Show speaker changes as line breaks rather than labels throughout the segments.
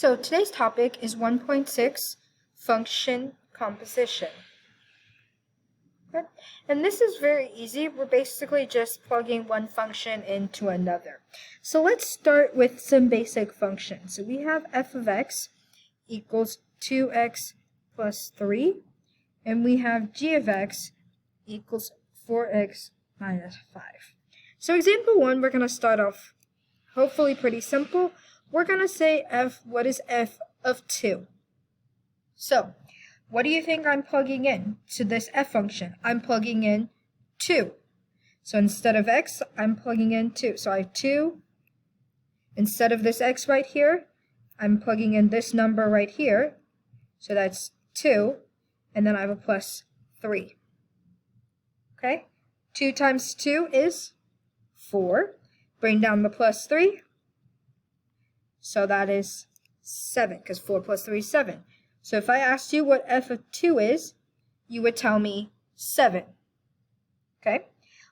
So today's topic is 1.6 function composition. And this is very easy. We're basically just plugging one function into another. So let's start with some basic functions. So we have f of x equals 2x plus 3, and we have g of x equals 4x minus 5. So example 1, we're going to start off hopefully pretty simple. We're going to say what is f of 2? So what do you think I'm plugging in to this f function? I'm plugging in 2. So instead of x, I'm plugging in 2. So I have 2. Instead of this x right here, I'm plugging in this number right here. So that's 2. And then I have a plus 3. Okay? 2 times 2 is 4. Bring down the plus 3. So that is 7, because 4 plus 3 is 7. So if I asked you what f of 2 is, you would tell me 7. Okay?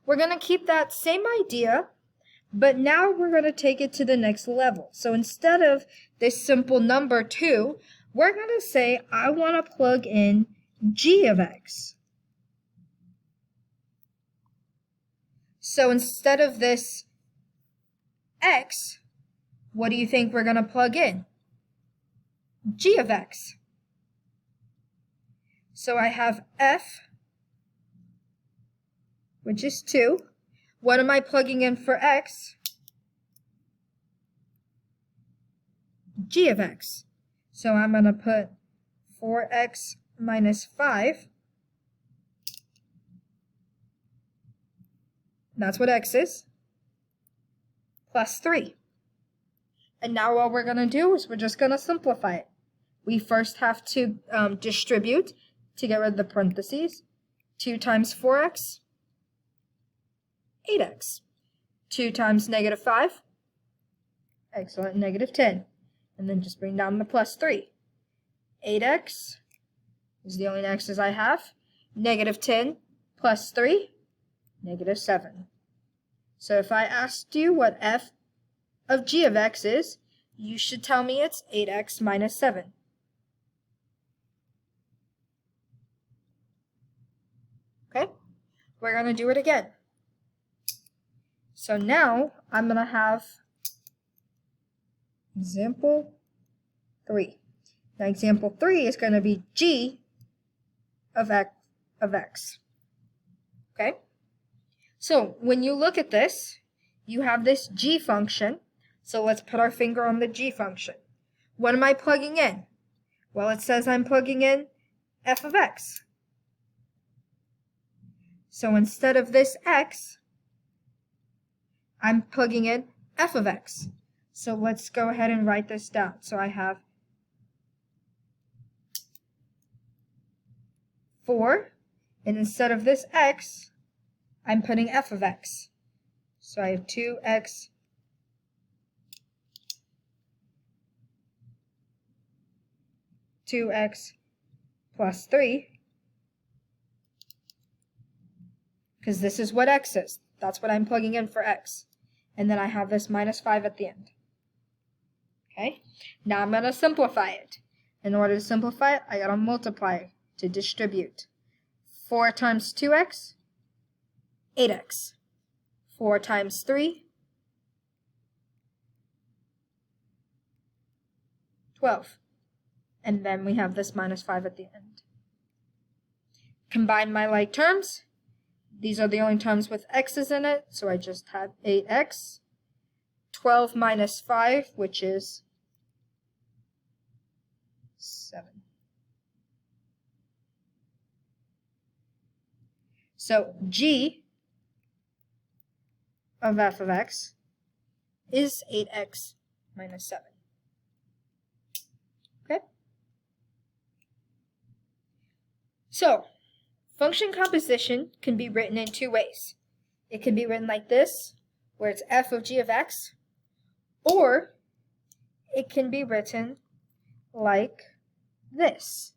We're going to keep that same idea, but now we're going to take it to the next level. So instead of this simple number 2, we're going to say I want to plug in g of x. So instead of this x, what do you think we're going to plug in? G of x. So I have f, which is 2. What am I plugging in for x? G of x. So I'm going to put 4x minus 5. That's what x is. Plus 3. And now what we're going to do is we're just going to simplify it. We first have to distribute to get rid of the parentheses. 2 times 4x, 8x. 2 times negative 5, excellent, negative 10. And then just bring down the plus 3. 8x is the only x's I have. Negative 10 plus 3, negative 7. So if I asked you what f of g of x is, you should tell me it's 8x minus 7. Okay, we're going to do it again. So now I'm going to have example 3. Now example 3 is going to be g of x. Okay? So when you look at this, you have this g function. So let's put our finger on the g function. What am I plugging in? Well, it says I'm plugging in f of x. So instead of this x, I'm plugging in f of x. So let's go ahead and write this down. So I have 4, and instead of this x, I'm putting f of x. So I have 2x plus 3, because this is what x is. That's what I'm plugging in for x. And then I have this minus 5 at the end. Okay? Now I'm going to simplify it. In order to simplify it, I got to multiply to distribute. 4 times 2x, 8x. 4 times 3, 12. And then we have this minus 5 at the end. Combine my like terms. These are the only terms with x's in it, so I just have 8x. 12 minus 5, which is 7. So g of f of x is 8x minus 7. Okay? So, function composition can be written in 2 ways. It can be written like this, where it's f of g of x, or it can be written like this.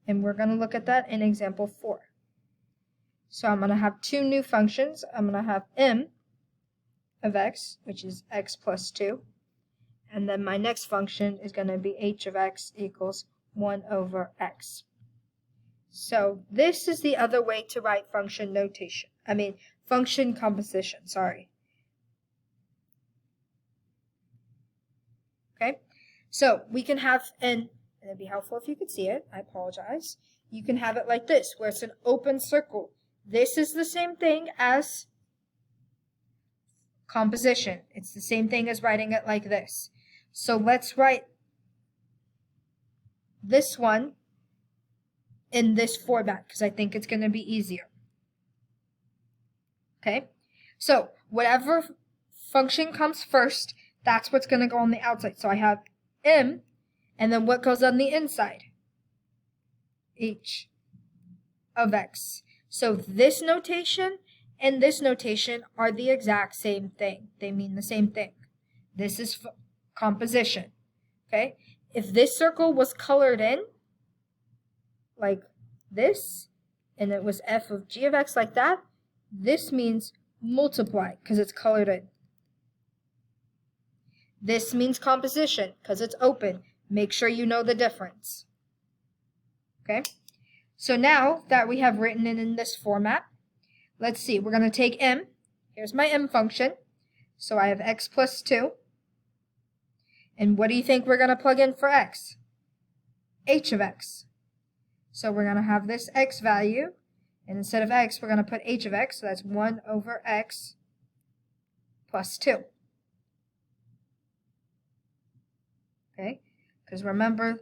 And we're going to look at that in example 4. So I'm going to have 2 new functions. I'm going to have m of x, which is x plus 2. And then my next function is going to be h of x equals 1 over x. So this is the other way to write function notation. Function composition, sorry. Okay, so we can have, and it'd be helpful if you could see it, I apologize. You can have it like this, where it's an open circle. This is the same thing as composition. It's the same thing as writing it like this. So let's write this one in this format, because I think it's going to be easier. Okay, so whatever function comes first, that's what's going to go on the outside. So I have m, and then what goes on the inside? H of x. So this notation and this notation are the exact same thing. They mean the same thing. This is composition. Okay, if this circle was colored in like this, and it was f of g of x like that, this means multiply because it's colored in. This means composition because it's open. Make sure you know the difference. Okay, so now that we have written it in this format, let's see, we're going to take m. Here's my m function. So I have x plus 2. And what do you think we're going to plug in for x? H of x. So we're going to have this x value, and instead of x, we're going to put h of x, so that's 1 over x plus 2. Okay, because remember,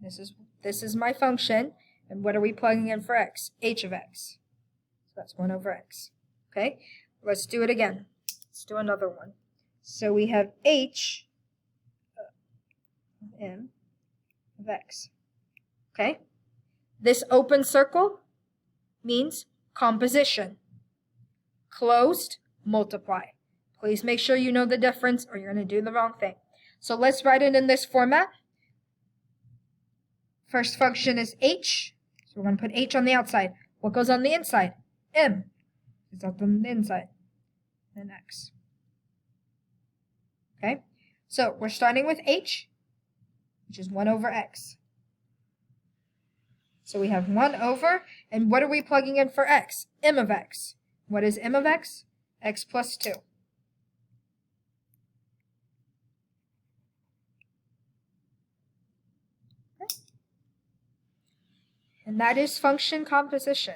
this is my function, and what are we plugging in for x? H of x. So that's 1 over x. Okay, let's do it again. Let's do another one. So we have h of m of x. Okay, this open circle means composition. Closed, multiply. Please make sure you know the difference or you're going to do the wrong thing. So let's write it in this format. First function is h. So we're going to put h on the outside. What goes on the inside? M. It's up on the inside. And x. Okay? So we're starting with h, which is 1 over x. So we have 1 over, and what are we plugging in for x? M of x. What is m of x? X plus 2. And that is function composition.